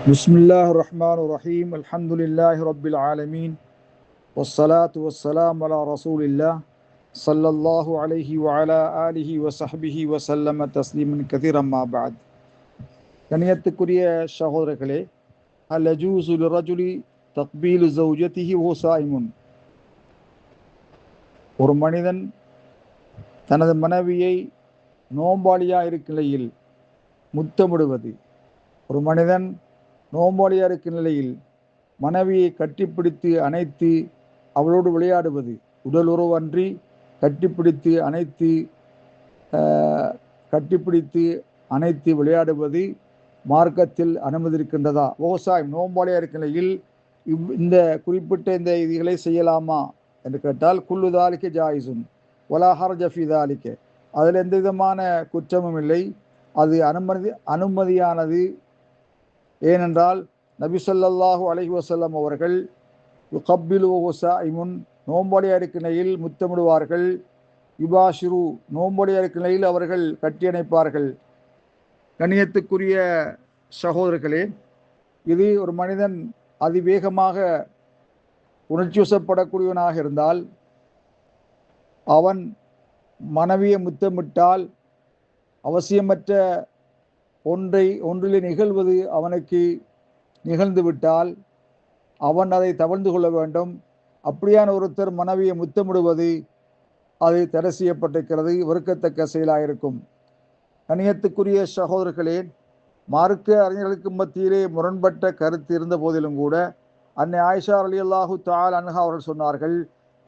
Bismillahirrahmanirrahim. Alhamdulillahi Rabbil Alameen. Wassalatu wassalamu ala Rasulillah sallallahu alayhi wa ala alihi wa sahbihi wa sallama tasliman kathiran ma ba'd. கண்ணியத்துக்குரிய சகோதரர்களே, ஹல் யஜூஸு லிர்ரஜுலி தக்பீலு ஸௌஜதிஹி வஹுவ ஸாயிமுன். ஒரு மனிதன் தனது மனைவியை நோம்பாளியாக இருக்கும் நிலையில் முத்தமிடுவது. ஒரு மனிதன் நோம்பாளியாக இருக்கும் நிலையில் மனைவியை கட்டிப்பிடித்து அணைத்து அவளோடு விளையாடுவது, உடல் உறவு அன்றி கட்டிப்பிடித்து அணைத்து விளையாடுவது மார்க்கத்தில் அனுமதி இருக்கின்றதா? விவசாயம் நோம்பாளியாக இருக்கும் நிலையில் இந்த குறிப்பிட்ட இந்த இதுகளை செய்யலாமா என்று கேட்டால், குல்லு தாலிக்க ஜாயிசுன் வலா ஹர்ஜ ஃபீ தாலிக்க, அதில் எந்த விதமான குற்றமும் இல்லை, அது அனுமதியானது. ஏனென்றால் நபி ஸல்லல்லாஹு அலைஹி வஸல்லம் அவர்கள் யுகப்பிலு வஹுவ ஸாயிமுன், நோம்பாளியாக இருக்கும் நிலையில் முத்தமிடுவார்கள். யுபாஷிரு, நோம்பாளியாக இருக்கும் நிலையில் அவர்கள் கட்டியணைப்பார்கள். கண்ணியத்துக்குரிய சகோதரர்களே, இது ஒரு மனிதன் அதிவேகமாக உணர்ச்சிவசப்படக்கூடியவனாக இருந்தால், அவன் மனைவியை முத்தமிட்டால் அவசியமற்ற ஒன்றிலே நிகழ்வது அவனுக்கு நிகழ்ந்து விட்டால் அவன் அதை தவிர்த்து கொள்ள வேண்டும். அப்படியான ஒருத்தர் மனைவியை முத்தமிடுவது அது தடை செய்யப்பட்டிருக்கிறது, வெறுக்கத்தக்க செயலாயிருக்கும். கண்ணியத்துக்குரிய சகோதரர்களே, மார்க்க அறிஞர்களுக்கு மத்தியிலே முரண்பட்ட கருத்து இருந்த போதிலும் கூட அன்னை ஆயிஷா ரலியல்லாஹு தஆலா அன்ஹா அவர்கள் சொன்னார்கள்,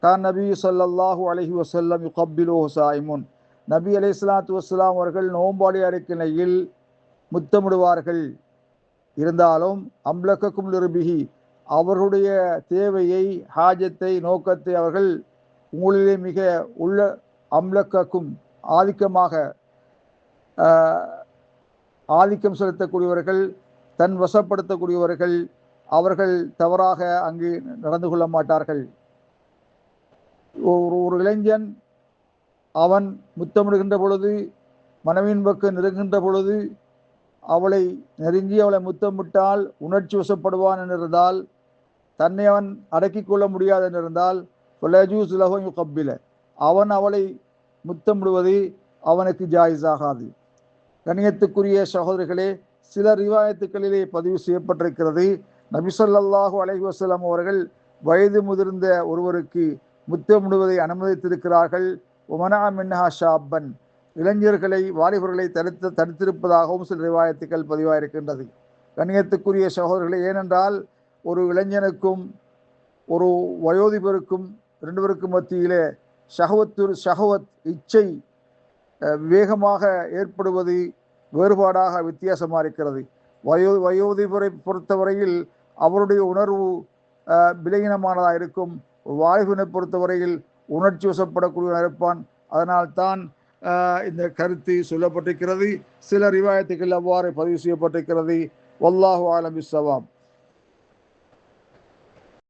கான் நபி ஸல்லல்லாஹு அலைஹி வஸல்லம் யுகப்பிலு வஹுவ ஸாயிமுன், நபி அலைஹிஸ்ஸலாத்து வஸ்ஸலாம் அவர்கள் நோம்பாளியாக இருக்கும் நிலையில் முத்தமிடுவார்கள். இருந்தாலும் அம்லக்கக்கும் லிருபிஹி, அவர்களுடைய தேவையை, ஹாஜத்தை, நோக்கத்தை அவர்கள் உங்களிலே மிக உள்ள அம்லக்கக்கும் ஆதிக்கம் செலுத்தக்கூடியவர்கள், தன் வசப்படுத்தக்கூடியவர்கள், அவர்கள் தவறாக அங்கு நடந்து கொள்ள மாட்டார்கள். ஒரு இளைஞன் அவன் முத்தமிடுகின்ற பொழுது, மனைவியின் பக்கம் நெருங்குகின்ற பொழுது அவளை நெருங்கி அவளை முத்தமிட்டால் உணர்ச்சி வசப்படுவான் என்றிருந்தால், தன்னை அவன் அடக்கிக் கொள்ள முடியாது என்றிருந்தால், அவன் அவளை முத்தமிடுவது அவனுக்கு ஜாயிஸ் ஆகாது. கண்ணியத்துக்குரிய சகோதரர்களே, சில ரிவாயத்துக்களிலே பதிவு செய்யப்பட்டிருக்கிறது, நபி ஸல்லல்லாஹு அலைஹி வஸல்லம் அவர்கள் வயது முதிர்ந்த ஒருவருக்கு முத்தமிடுவதை அனுமதித்திருக்கிறார்கள். உமனா மின்ஹா ஷாப்பன், இளைஞர்களை, வாலிபர்களை தடுத்திருப்பதாகவும் சில ரிவாயத்துக்கள் பதிவாயிருக்கின்றது. கண்ணியத்துக்குரிய சகோதரர்களே, ஏனென்றால் ஒரு இளைஞனுக்கும் ஒரு வயோதிபருக்கும் ரெண்டுவருக்கும் மத்தியிலே ஷஹவத் இச்சை வேகமாக ஏற்படுவது வேறுபாடாக வித்தியாசமாக இருக்கிறது. வயோதிபரை பொறுத்தவரையில் அவருடைய உணர்வு விலகினமானதாக இருக்கும். வாலிபனை பொறுத்தவரையில் உணர்ச்சி வசப்படக்கூடியவனாக இருப்பான். அதனால்தான் இந்த கருத்து சொல்லப்பட்டிருக்கிறது. சில ரிவாயத்துக்கள் அவ்வாறு பதிவு செய்யப்பட்டிருக்கிறது. வல்லாஹு ஆலம் பிஸ்ஸவாப்.